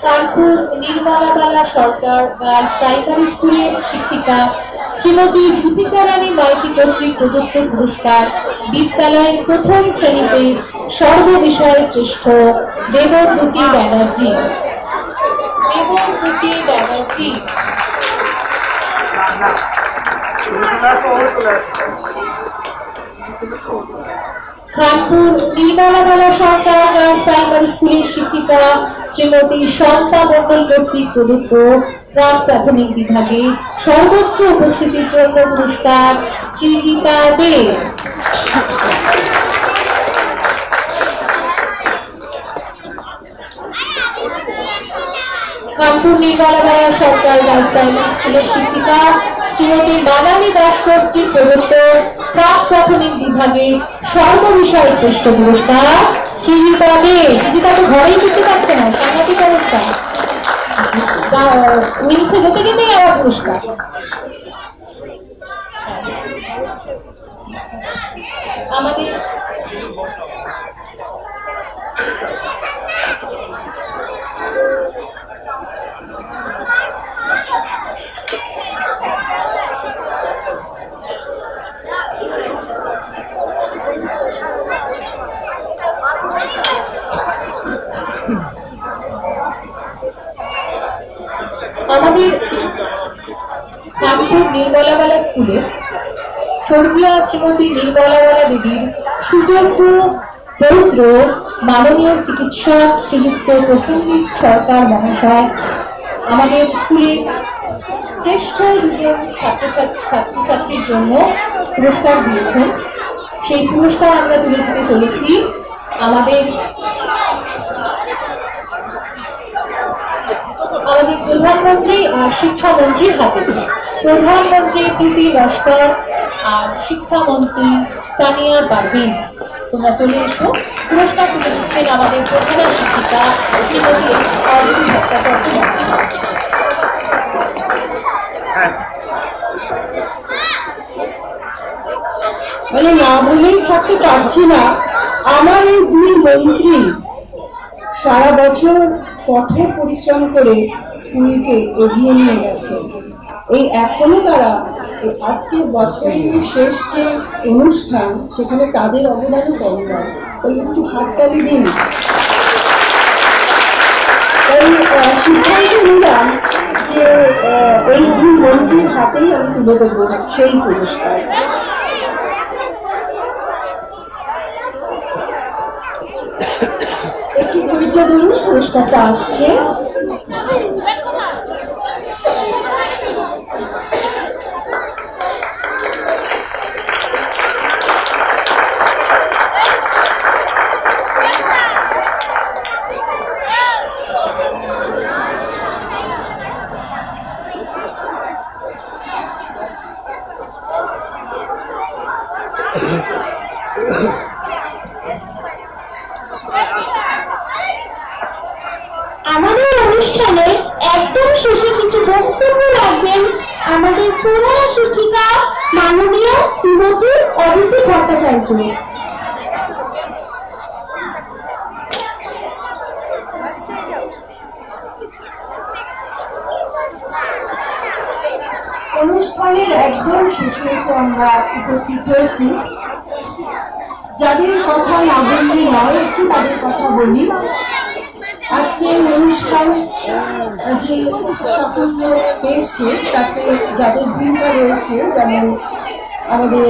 কানপুর নির্মলাবালা সরকার গার্লস প্রাইমারি স্কুলের শিক্ষিকা শ্রীমতী জ্যোতিকা রানী মাইতি কর্তৃক প্রদত্ত পুরস্কার বিদ্যালয়ের প্রথম শ্রেণীতে সর্ববিষয়ে শ্রেষ্ঠ দেবদ্যুতি ব্যানার্জি। খানপুর নির্মলাবালা সরকার গার্লস প্রাইমারি স্কুলের শিক্ষিকা শ্রীমতী শম্পা মণ্ডল কর্তৃক প্রদত্ত প্রাক প্রাথমিক বিভাগে সর্বোচ্চ উপস্থিতির জন্য পুরস্কার শ্রীজিতা দে। খানপুর নির্মলাবালা সরকার গার্লস প্রাইমারি স্কুলের শিক্ষিকা শ্রীমতী মানালী দাস কর্তৃক প্রদত্ত প্রাক প্রাথমিক বিভাগে সর্ববিষয়ে শ্রেষ্ঠ পুরস্কার শ্রীজিতা দে। শ্রীজিতা তো ঘরেই ঢুকতে পারছে না, সাংঘাতিক অবস্থা, উইংসে যেতে যেতেই আমার পুরস্কার। আমাদের খানপুর নির্মলাবালা স্কুলে স্বর্গীয় শ্রীমতী নির্মলাবালা দেবীর সুযোগ্য পৌত্র মাননীয় চিকিৎসক শ্রীযুক্ত প্রসেনজিৎ সরকার মহাশয় আমাদের স্কুলে শ্রেষ্ঠ দুজন ছাত্রছাত্রীর জন্য পুরস্কার দিয়েছেন। সেই পুরস্কার আমরা তুলে দিতে চলেছি আমাদের প্রধানমন্ত্রী আর শিক্ষামন্ত্রীর হাতে। প্রধানমন্ত্রী প্রীতি লস্কর আর শিক্ষামন্ত্রী সানিয়া পারভিন, তোমরা চলে এসো। পুরস্কার তুলে দিচ্ছেন আমাদের প্রধান শিক্ষিকা শ্রীমতী অদিতি ভট্টাচার্য। মানে না বলেই থাকতে পারছি না, আমার এই দুই মন্ত্রী সারা বছর কঠোর পরিশ্রম করে স্কুলকে এগিয়ে নিয়ে গেছে। এই এখনো তারা আজকে বছরের শেষ যে অনুষ্ঠান সেখানে তাদের অবদানও কম নয়। ওই একটু হাততালি দিন। সিদ্ধান্ত নিলাম যে এই দুই মন্ত্রীর হাতেই আমি তুলে দেবো সেই পুরস্কার। একটু ধৈর্য ধরুন, পুরস্কারটা আসছে। আমাদের অনুষ্ঠানে একদম শেষে কিছু বক্তব্য রাখবেন আমাদের প্রধান শিক্ষিকা মাননীয় শ্রীমতী অদিতি ভট্টাচার্য। অনুষ্ঠানের একদম শেষে এসে আমরা উপস্থিত হয়েছি। যাদের কথা না বললে নয়, একটু তাদের কথা বলি। আজকে অনুষ্ঠান যে সাফল্য পেয়েছে তাতে যাদের ভূমিকা রয়েছে, যেমন আমাদের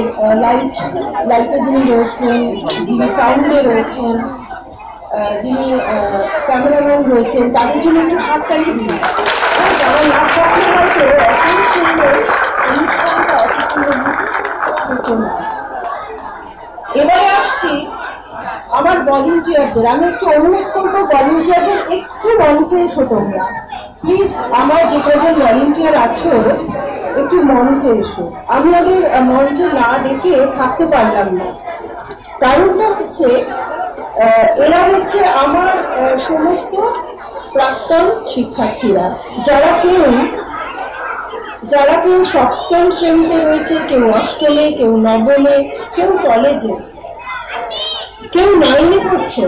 লাইটে যিনি রয়েছেন, যিনি সাউন্ডে রয়েছেন, যিনি ক্যামেরাম্যান রয়েছেন, তাদের জন্য একটু হাততালি দিন। যারা না থাকলে হয়তো এত সুন্দর অনুষ্ঠানটা হতো না। এবারে আসছি আমার ভলেন্টিয়ারদের। আমি একটু অনুরোধ করবো ভলেন্টিয়ারদের একটু মঞ্চে এসো তোমরা প্লিজ। আমার যে কজন ভলেন্টিয়ার আছো একটু মঞ্চে এসো। আমি ওদের মঞ্চে না ডেকে থাকতে পারলাম না। কারণটা হচ্ছে এরা হচ্ছে আমার সমস্ত প্রাক্তন শিক্ষার্থীরা, যারা কেউ সপ্তম শ্রেণীতে রয়েছে, কেউ অষ্টমে, কেউ নবমে, কেউ কলেজে, কেউ 9-এ পড়ছে।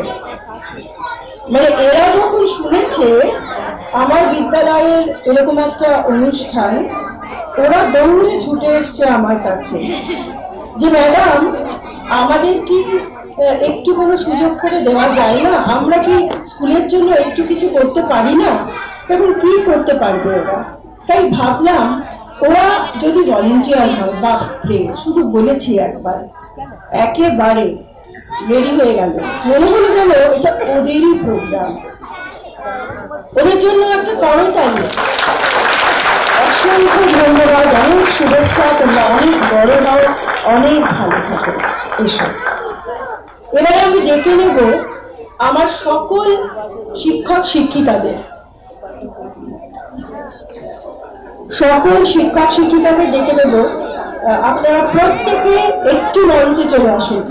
মানে এরা যখন শুনেছে আমার বিদ্যালয়ের এরকম একটা অনুষ্ঠান, ওরা দৌড়ে ছুটে এসছে আমার কাছে যে ম্যাডাম আমাদের কি একটু কোনো সুযোগ করে দেওয়া যায় না? আমরা কি স্কুলের জন্য একটু কিছু করতে পারি না? তখন কি করতে পারবে ওরা? তাই ভাবলাম ওরা যদি ভলেন্টিয়ার হয়, বাপরে, শুধু বলেছি একবার, একেবারে রেডি হয়ে গেল। মনে হলো যেন এটা ওদেরই প্রোগ্রাম। ওদের জন্য একটা করতালি। অসংখ্য ধন্যবাদ, অনেক শুভেচ্ছা। তোমরা অনেক বড় হও, অনেক ভালো থাকো। এসব এবারে আমি ডেকে নেব আমার সকল শিক্ষক শিক্ষিকাদের। ডেকে নেব। আপনারা প্রত্যেকে একটু মঞ্চে চলে আসুন।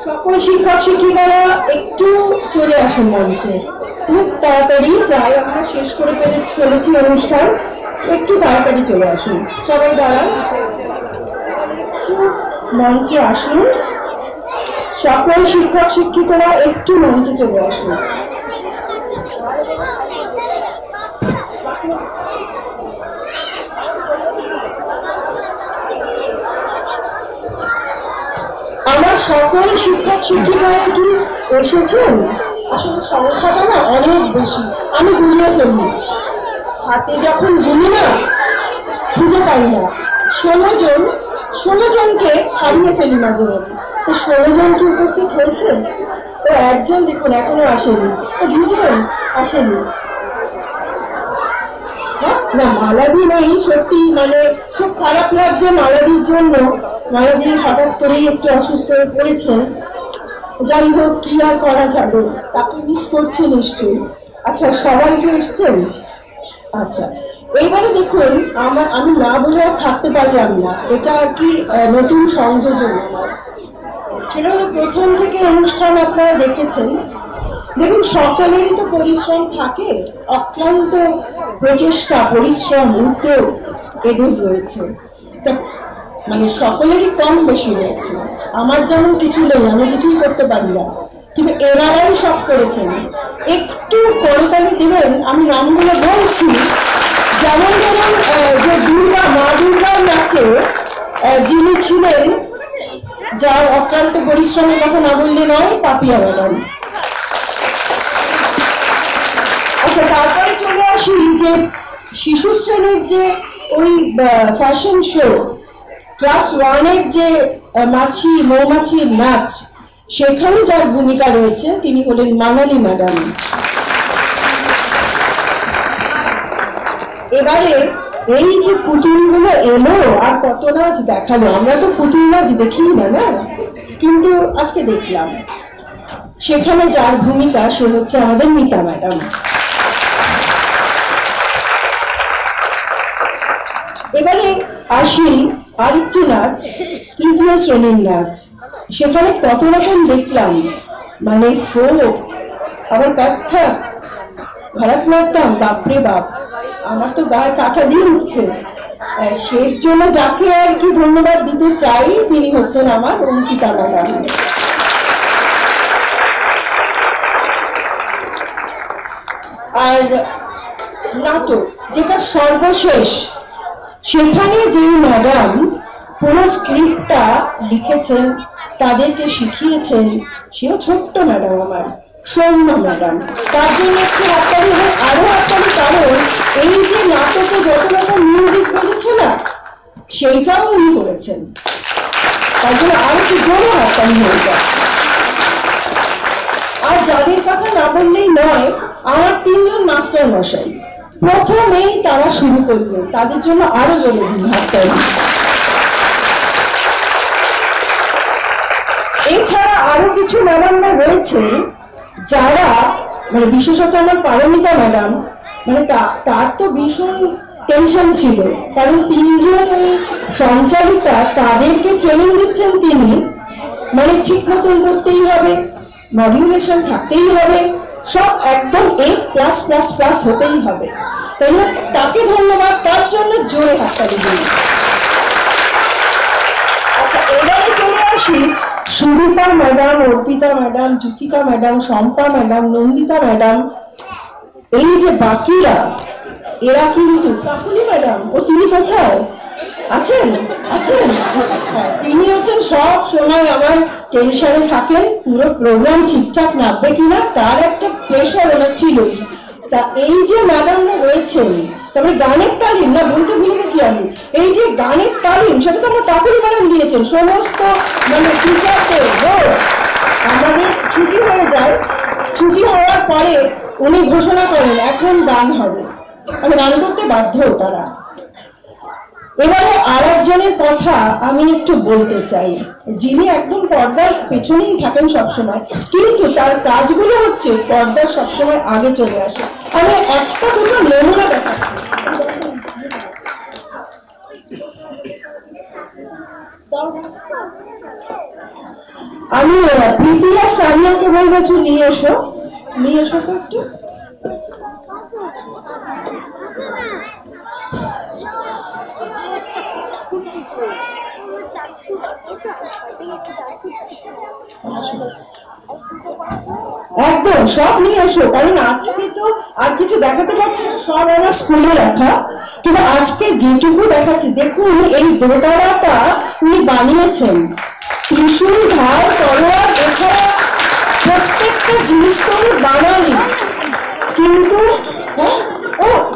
সকল শিক্ষক শিক্ষিকারা একটু চলে আসুন মঞ্চে। খুব তাড়াতাড়ি, প্রায় আমরা শেষ করে ফেলেছি অনুষ্ঠান। একটু তাড়াতাড়ি চলে আসুন সবাই। দাঁড়ান, মঞ্চে আসুন। সকল শিক্ষক শিক্ষিকারা একটু মঞ্চে চলে আসুন। আমার সকল শিক্ষক শিক্ষিকারা কি এসেছেন? আসলে সংখ্যাটা না অনেক বেশি, আমি গুলিয়ে ফেলি। হাতে যখন গুলি না, খুঁজে পাই না। 16 জনকে হারিয়ে ফেলি মাঝে মাঝে। তো 16 জন কি উপস্থিত হয়েছে? ও একজন দেখুন এখনো আসেনি। ও 2 জন আসেনি। না, মালাদি নেই। সত্যি মানে খুব খারাপ লাগছে মালাদির জন্য। মালাদি হঠাৎ করেই একটু অসুস্থ হয়ে পড়েছেন। যাই হোক, কি আর করা যাবে, তাকে মিস করছে নিশ্চয়ই। আচ্ছা, সবাই তো এসছেন। আচ্ছা, এইবারে দেখুন আমি না বলে আর থাকতে পারলাম না। এটা আর কি নতুন সংযোজন। সেটা হলো প্রথম থেকে অনুষ্ঠান আপনারা দেখেছেন। দেখুন, সকলেরই তো পরিশ্রম থাকে, অক্লান্ত প্রচেষ্টা, পরিশ্রম, উদ্যোগ এদের রয়েছে। মানে সকলেরই কম বেশি রয়েছে। আমার যেমন কিছু নেই, আমি কিছুই করতে পারি না, কিন্তু এনারাই সব করেছেন। একটু করতালি দিবেন। আমি নামগুলো বলছি, যেমন যে মা দুর্গার নাচে যিনি ছিলেন, যার অক্লান্ত পরিশ্রমের কথা না বললে নয়, পাপিয়া ম্যাডাম। আচ্ছা, তারপরে চলে আসি যে শিশু শ্রেণীর যে ওই ফ্যাশন শো, ক্লাস 1-এর যে মৌমাছির নাচ, সেখানে যার ভূমিকা রয়েছে তিনি হলেন মানালি ম্যাডাম। এবারে এই যে পুতুলগুলো এলো আর কত নাচ দেখালো। আমরা তো পুতুল নাচ দেখি না, কিন্তু আজকে দেখলাম। সেখানে যার ভূমিকা সে হচ্ছে আমাদের মিতা ম্যাডাম। এবারে আসি আরেকটি নাচ, 3য় শ্রেণীর নাচ। সেখানে কত রকম দেখলাম, মানে ফোক, আবার কত্থক, ভরতনাট্যম। বাপরে বাপ, আমার তো গায়ে কাঁটা দিয়ে উঠছে। সেই জন্য যাকে আর কি ধন্যবাদ দিতে চাই, তিনি হচ্ছেন আমার অঙ্কিতা ম্যাডাম। আর নাটক যেটা সর্বশেষ, সেখানে যে ম্যাডাম পুরো স্ক্রিপ্টটা লিখেছেন, তাদেরকে শিখিয়েছেন, সেও ছোট্ট ম্যাডাম আমার সৌম্য ম্যাডাম। তার জন্য একটু হাততালি হয়, আরো হাততালি, কারণ এই যে নাটকে যত রকম মিউজিক বেজেছে না, সেইটাও উনি করেছেন। তার জন্য আরো একটু জোরে হাততালি হয়ে যায়। আর যাদের কথা না বললেই নয়, আমার 3 জন মাস্টার মশাই প্রথমেই তারা শুরু করলেন, তাদের জন্য আরো জোরে দিন হাততালি। এছাড়া আরো কিছু ম্যাডামরা রয়েছেন যারা, মানে বিশেষত আমার পারমিতা ম্যাডাম, মানে তার তো ভীষণ টেনশন ছিল, কারণ 3 জন ওই সঞ্চালিকা, তাদেরকে ট্রেনিং দিচ্ছেন তিনি, মানে ঠিক মতন করতেই হবে, মডিউলেশন থাকতেই হবে, সব একদম A+++ হতেই হবে। তাই না? তাকে ধন্যবাদ, তার জন্য জোরে হাততালি দিই। আচ্ছা, এবারে চলে আসি Surupa madam, Arpita madam, Jyotika madam, Shampa madam, Nandita madam, এই যে বাকিরা, এরা কিন্তু, কাকুলি ম্যাডাম, ও তিনি কোথায় আছেন? আছেন, হ্যাঁ, তিনি হচ্ছেন সব সময় আমার টেনশনে থাকেন, পুরো প্রোগ্রাম ঠিকঠাক নামবে কিনা তার একটা প্রেশার ওনার ছিলই। তা এই যে ম্যাডামরা রয়েছেন, তারপরে গানের তালিম, না বলতে ভুলে গেছি আমি, এই যে গানের তালিম, সেটা তো আমার কাকুলি ম্যাডাম দিয়েছেন সমস্ত, মানে টিচারদের রোজ আমাদের ছুটি হয়ে যায়, ছুটি হওয়ার পরে উনি ঘোষণা করেন এখন গান হবে, আমি গান করতে বাধ্য তারা। এবারে আর একজনের কথা আমি একটু বলতে চাই, যিনি একদম পর্দার পেছনেই থাকেন সবসময়, কিন্তু তার কাজগুলো হচ্ছে পর্দার সবসময় আগে চলে আসে। আমি একটা দুটো নমুনা দেখাচ্ছি। আমি প্রীতি আর সানিয়াকে বলবো একটু নিয়ে এসো তো একটু। একদম সব নিয়ে এসো, কারণ আজকে তো আর কিছু দেখাতে পারছি না, সব আমার স্কুলে রাখা, কিন্তু আজকে যেটুকু দেখাচ্ছি, দেখুন এই দোতারাটা উনি বানিয়েছেন, ত্রিশূল, ঢাল, তলোয়ার, এছাড়া প্রত্যেকটা জিনিস তো উনি বানানি, কিন্তু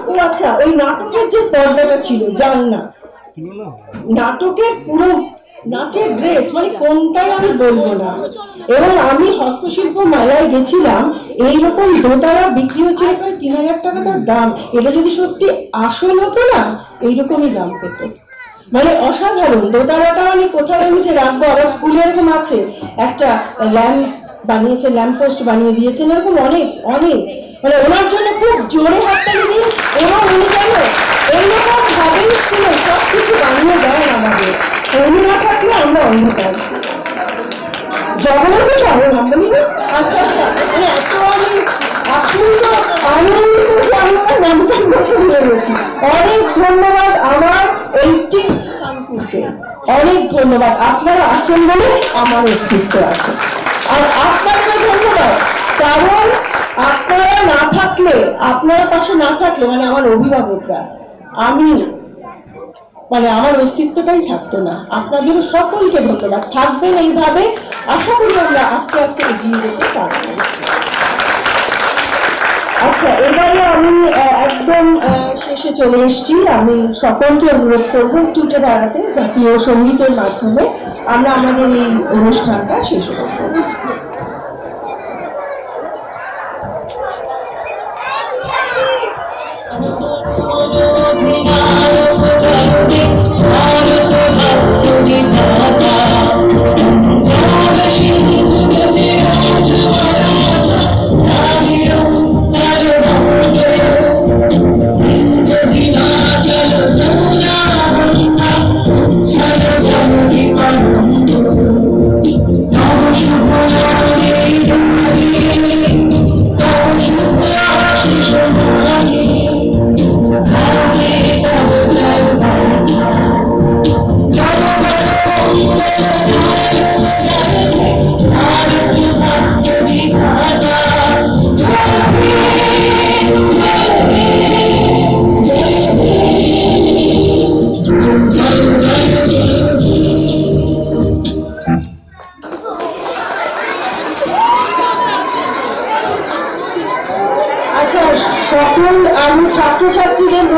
ও আচ্ছা, ওই নাটকের যে পর্দাটা ছিল, জাননা নাটকের পুরো নাচের ড্রেস, মানে কোনটাই আমি বলবো না। এবং আমি হস্তশিল্প মেলায় গেছিলাম, এইরকম দোতারা বিক্রি হচ্ছে প্রায় 3000 টাকা তার দাম। এটা যদি সত্যি আসল হতো না, এইরকমই দাম পেত, মানে অসাধারণ দোতারাটা। মানে কোথায় আমি যে রাখবো, আমার স্কুলে এরকম আছে, একটা ল্যাম্প বানিয়েছে, ল্যাম্প পোস্ট বানিয়ে দিয়েছেন, এরকম অনেক অনেক, মানে ওনার জন্য খুব জোরে হাততালি দিন। এবং উনি জানো এইরকম ভাবেই স্কুলে সবকিছু বানিয়ে দেন আমাদের, উনি না থাকলে আমরা অন্ধকার। জগন্নাথ শহর নাম বলি না? আচ্ছা আচ্ছা, মানে এত আমি আপ্লুত আনন্দিত যে আমি আমার নামটা করতে ভুলে গেছি। অনেক ধন্যবাদ আমার 18 কানপুরকে, অনেক ধন্যবাদ, আপনারা আছেন বলে আমার অস্তিত্ব আছে। আর আপনাদেরও ধন্যবাদ, কারণ আপনারা না থাকলে, আপনারা পাশে না থাকলে, মানে আমার অভিভাবকরা, আমি, মানে আমার অস্তিত্বটাই থাকতো না। আপনাদেরও সকলকে ধন্যবাদ, থাকবেন এইভাবে, আশা করি আমরা আস্তে আস্তে এগিয়ে যেতে পারবো। আচ্ছা, এবারে আমি একদম শেষে চলে এসেছি। আমি সকলকে অনুরোধ করবো একটু উঠে দাঁড়াতে, জাতীয় সঙ্গীতের মাধ্যমে আমরা আমাদের এই অনুষ্ঠানটা শেষ করব। শুভ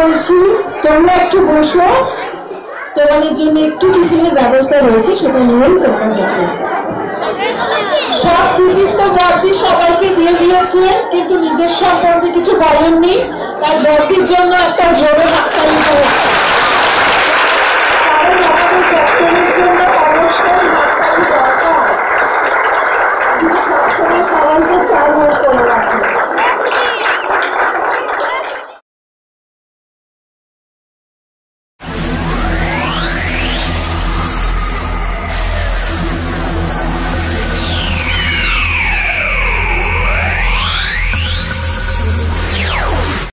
বলছি তোমরা একটু বসো, তোমাদের জন্য একটু টিফিনের ব্যবস্থা রয়েছে, সেটা নিয়েই তোমরা যাবে। সব কৃতিত্ব বর্দি সবাইকে দিয়ে দিয়েছে, কিন্তু নিজের সম্পর্কে কিছু বলেননি। তাই বর্দির জন্য একটা জোরে হাততালি করো, কারণ আমাদের চত্বরের জন্য অবশ্যই হাততালি দরকার। কিন্তু সবসময় সবাইকে চার ভাগ করে রাখে।